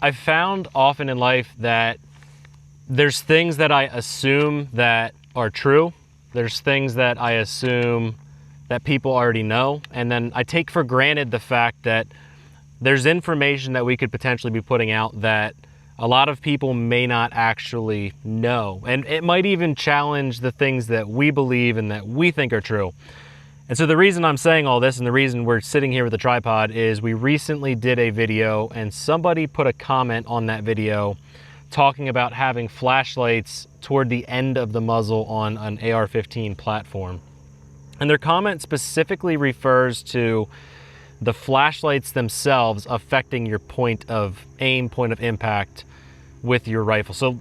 I've found often in life that there's things that I assume that are true. There's things that I assume that people already know. And then I take for granted the fact that there's information that we could potentially be putting out that a lot of people may not actually know. And it might even challenge the things that we believe and that we think are true. And so the reason I'm saying all this and the reason we're sitting here with a tripod is we recently did a video and somebody put a comment on that video talking about having flashlights toward the end of the muzzle on an AR-15 platform. And their comment specifically refers to the flashlights themselves affecting your point of aim, point of impact with your rifle. So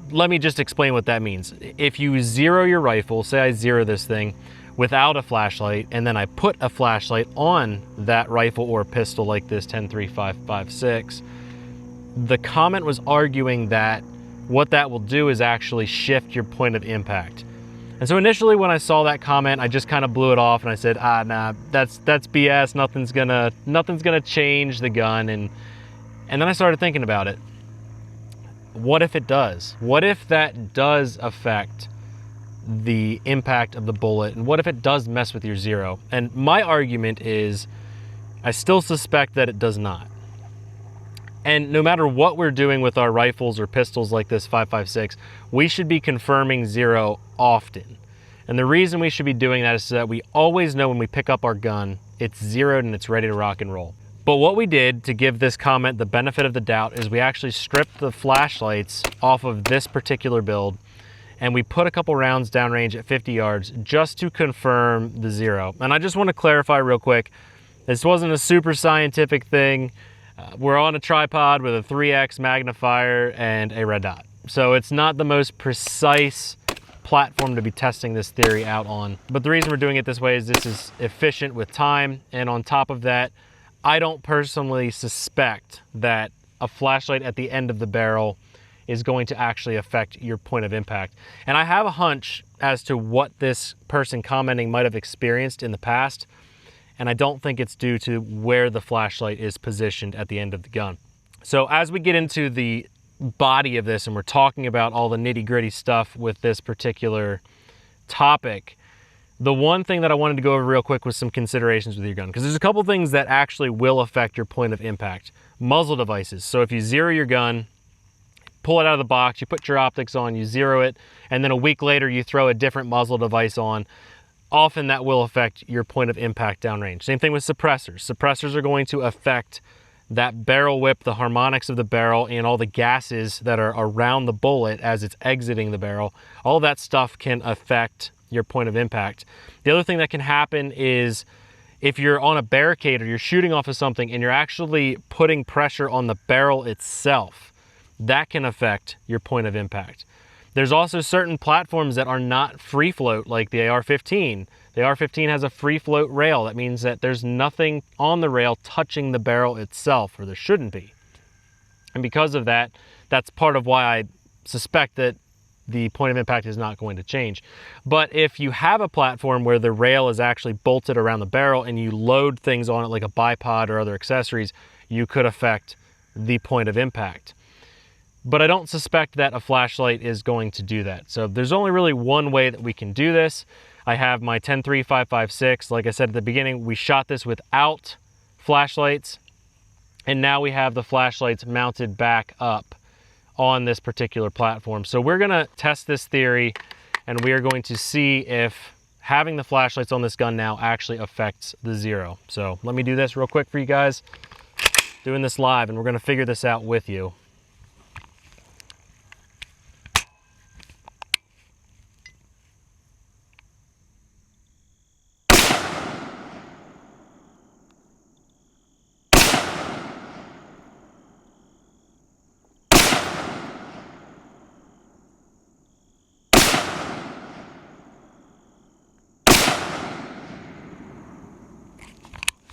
let me just explain what that means. If you zero your rifle, say I zero this thing without a flashlight, and then I put a flashlight on that rifle or pistol like this 10-3-5-5-6, the comment was arguing that what that will do is actually shift your point of impact. And so initially when I saw that comment, I just kind of blew it off and I said, nah, that's BS, nothing's gonna change the gun. And then I started thinking about it. What if it does? What if that does affect the impact of the bullet? And what if it does mess with your zero? And my argument is, I still suspect that it does not. And no matter what we're doing with our rifles or pistols like this 5.56, we should be confirming zero often. And the reason we should be doing that is so that we always know when we pick up our gun, it's zeroed and it's ready to rock and roll. But what we did to give this comment the benefit of the doubt is we actually stripped the flashlights off of this particular build and we put a couple rounds downrange at 50 yards just to confirm the zero. And I just want to clarify real quick, this wasn't a super scientific thing. We're on a tripod with a 3x magnifier and a red dot. So it's not the most precise platform to be testing this theory out on. But the reason we're doing it this way is this is efficient with time. And on top of that, I don't personally suspect that a flashlight at the end of the barrel is going to actually affect your point of impact. And I have a hunch as to what this person commenting might have experienced in the past. And I don't think it's due to where the flashlight is positioned at the end of the gun. So as we get into the body of this and we're talking about all the nitty-gritty stuff with this particular topic, the one thing that I wanted to go over real quick was some considerations with your gun, because there's a couple things that actually will affect your point of impact. Muzzle devices. So if you zero your gun, pull it out of the box, you put your optics on, you zero it, and then a week later you throw a different muzzle device on, often that will affect your point of impact downrange. Same thing with suppressors. Suppressors are going to affect that barrel whip, the harmonics of the barrel, and all the gases that are around the bullet as it's exiting the barrel. All that stuff can affect your point of impact. The other thing that can happen is if you're on a barricade or you're shooting off of something and you're actually putting pressure on the barrel itself, that can affect your point of impact. There's also certain platforms that are not free float, like the AR-15. The AR-15 has a free float rail. That means that there's nothing on the rail touching the barrel itself, or there shouldn't be. And because of that, that's part of why I suspect that the point of impact is not going to change. But if you have a platform where the rail is actually bolted around the barrel and you load things on it like a bipod or other accessories, you could affect the point of impact. But I don't suspect that a flashlight is going to do that. So there's only really one way that we can do this. I have my 10-3-5-5-6. Like I said at the beginning, we shot this without flashlights, and now we have the flashlights mounted back up on this particular platform. So we're gonna test this theory, and we are going to see if having the flashlights on this gun now actually affects the zero. So let me do this real quick for you guys. Doing this live, and we're gonna figure this out with you.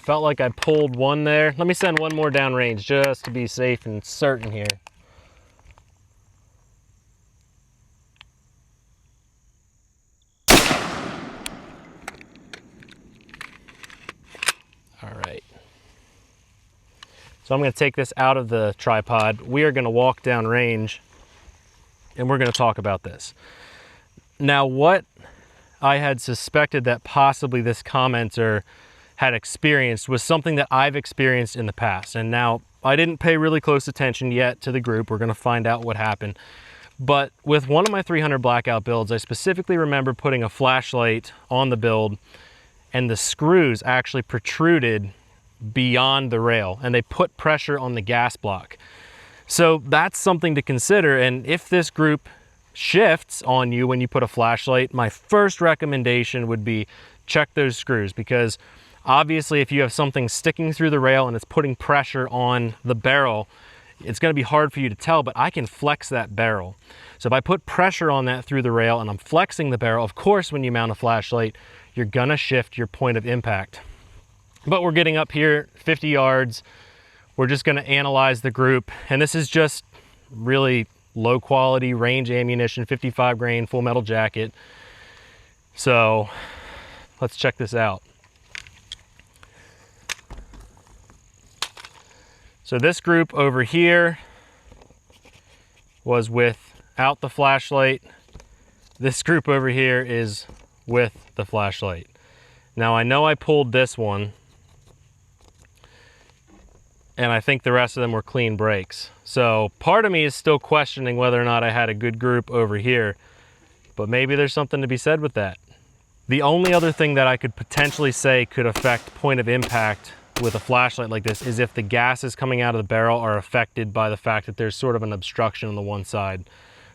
Felt like I pulled one there. Let me send one more downrange just to be safe and certain here. All right. So I'm gonna take this out of the tripod. We are gonna walk down range and we're gonna talk about this. Now, what I had suspected that possibly this commenter had experienced was something that I've experienced in the past. And now I didn't pay really close attention yet to the group. We're gonna find out what happened. But with one of my 300 blackout builds, I specifically remember putting a flashlight on the build and the screws actually protruded beyond the rail and they put pressure on the gas block. So that's something to consider. And if this group shifts on you when you put a flashlight, my first recommendation would be check those screws, because obviously if you have something sticking through the rail and it's putting pressure on the barrel, it's going to be hard for you to tell, but I can flex that barrel. So if I put pressure on that through the rail and I'm flexing the barrel, of course when you mount a flashlight, you're gonna shift your point of impact. But we're getting up here 50 yards. We're just gonna analyze the group. And this is just really low quality range ammunition, 55 grain, full metal jacket. So let's check this out. So this group over here was without the flashlight. This group over here is with the flashlight. Now I know I pulled this one and I think the rest of them were clean breaks. So part of me is still questioning whether or not I had a good group over here, but maybe there's something to be said with that. The only other thing that I could potentially say could affect point of impact with a flashlight like this is if the gases coming out of the barrel are affected by the fact that there's sort of an obstruction on the one side.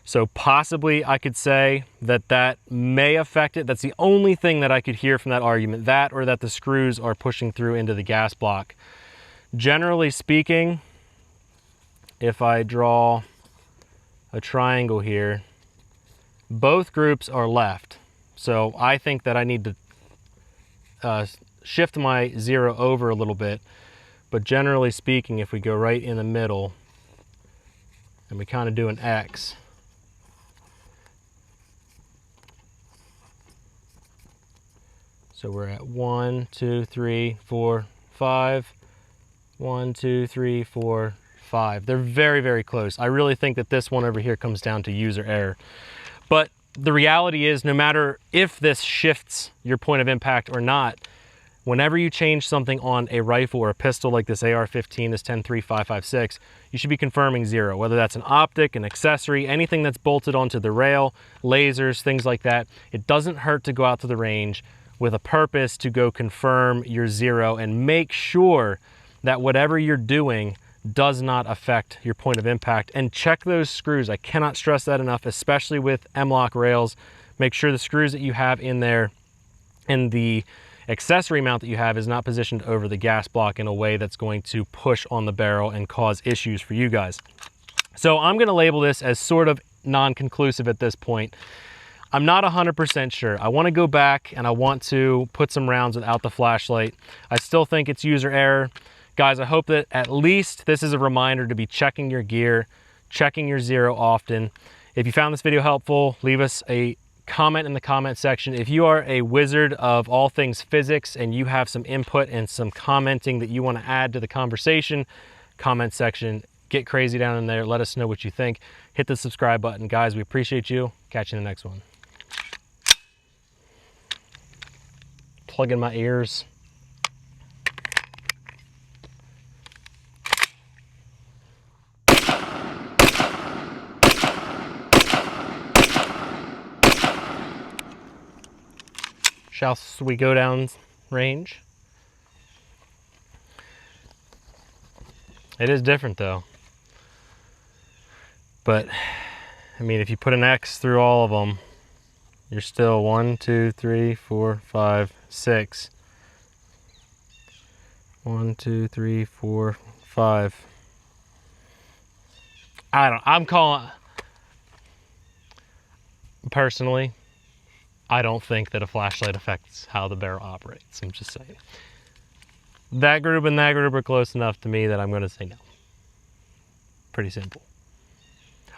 So possibly I could say that that may affect it. That's the only thing that I could hear from that argument, that or that the screws are pushing through into the gas block. Generally speaking, if I draw a triangle here, both groups are left. So I think that I need to shift my zero over a little bit. But generally speaking, if we go right in the middle and we kind of do an X, so we're at 1, 2, 3, 4, 5. 1, 2, 3, 4, 5. They're very, very close. I really think that this one over here comes down to user error. But the reality is, no matter if this shifts your point of impact or not, whenever you change something on a rifle or a pistol like this AR-15, this 10-3-5.56, you should be confirming zero, whether that's an optic, an accessory, anything that's bolted onto the rail, lasers, things like that. It doesn't hurt to go out to the range with a purpose to go confirm your zero and make sure that whatever you're doing does not affect your point of impact. And check those screws. I cannot stress that enough, especially with M-LOK rails. Make sure the screws that you have in there and the accessory mount that you have is not positioned over the gas block in a way that's going to push on the barrel and cause issues for you guys. So I'm gonna label this as sort of non-conclusive at this point. I'm not 100% sure. I wanna go back and I want to put some rounds without the flashlight. I still think it's user error. Guys, I hope that at least this is a reminder to be checking your gear, checking your zero often. If you found this video helpful, leave us a comment in the comment section. If you are a wizard of all things physics and you have some input and some commenting that you want to add to the conversation, comment section, get crazy down in there. Let us know what you think. Hit the subscribe button. Guys, we appreciate you. Catch you in the next one. Plug in my ears. Shall we go down range? It is different though. But, I mean, if you put an X through all of them, you're still 1, 2, 3, 4, 5, 6. 1, 2, 3, 4, 5. I'm calling, personally, I don't think that a flashlight affects how the barrel operates. I'm just saying. That group and that group are close enough to me that I'm going to say no. Pretty simple.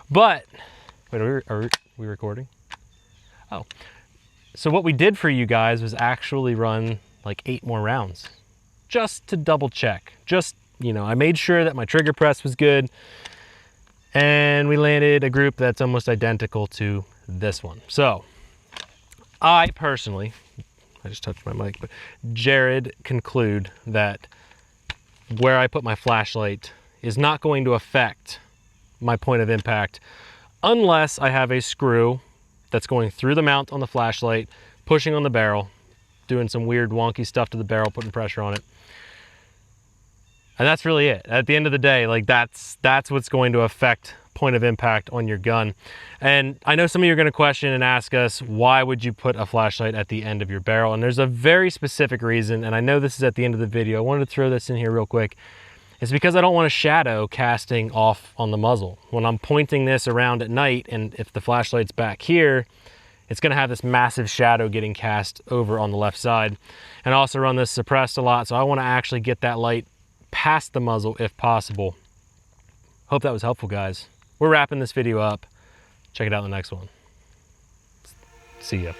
But, wait, are we recording? Oh. So what we did for you guys was actually run like 8 more rounds. Just to double check. Just you know, I made sure that my trigger press was good, and we landed a group that's almost identical to this one. So I personally, I just touched my mic, but Jared conclude that where I put my flashlight is not going to affect my point of impact unless I have a screw that's going through the mount on the flashlight, pushing on the barrel, doing some weird wonky stuff to the barrel, putting pressure on it. And that's really it. At the end of the day, like that's what's going to affect point of impact on your gun. And I know some of you are going to question and ask us, why would you put a flashlight at the end of your barrel? And there's a very specific reason, and I know this is at the end of the video. I wanted to throw this in here real quick. It's because I don't want a shadow casting off on the muzzle. When I'm pointing this around at night, and if the flashlight's back here, it's going to have this massive shadow getting cast over on the left side. And I also run this suppressed a lot, so I want to actually get that light past the muzzle if possible. Hope that was helpful, guys. We're wrapping this video up. Check it out in the next one. See ya.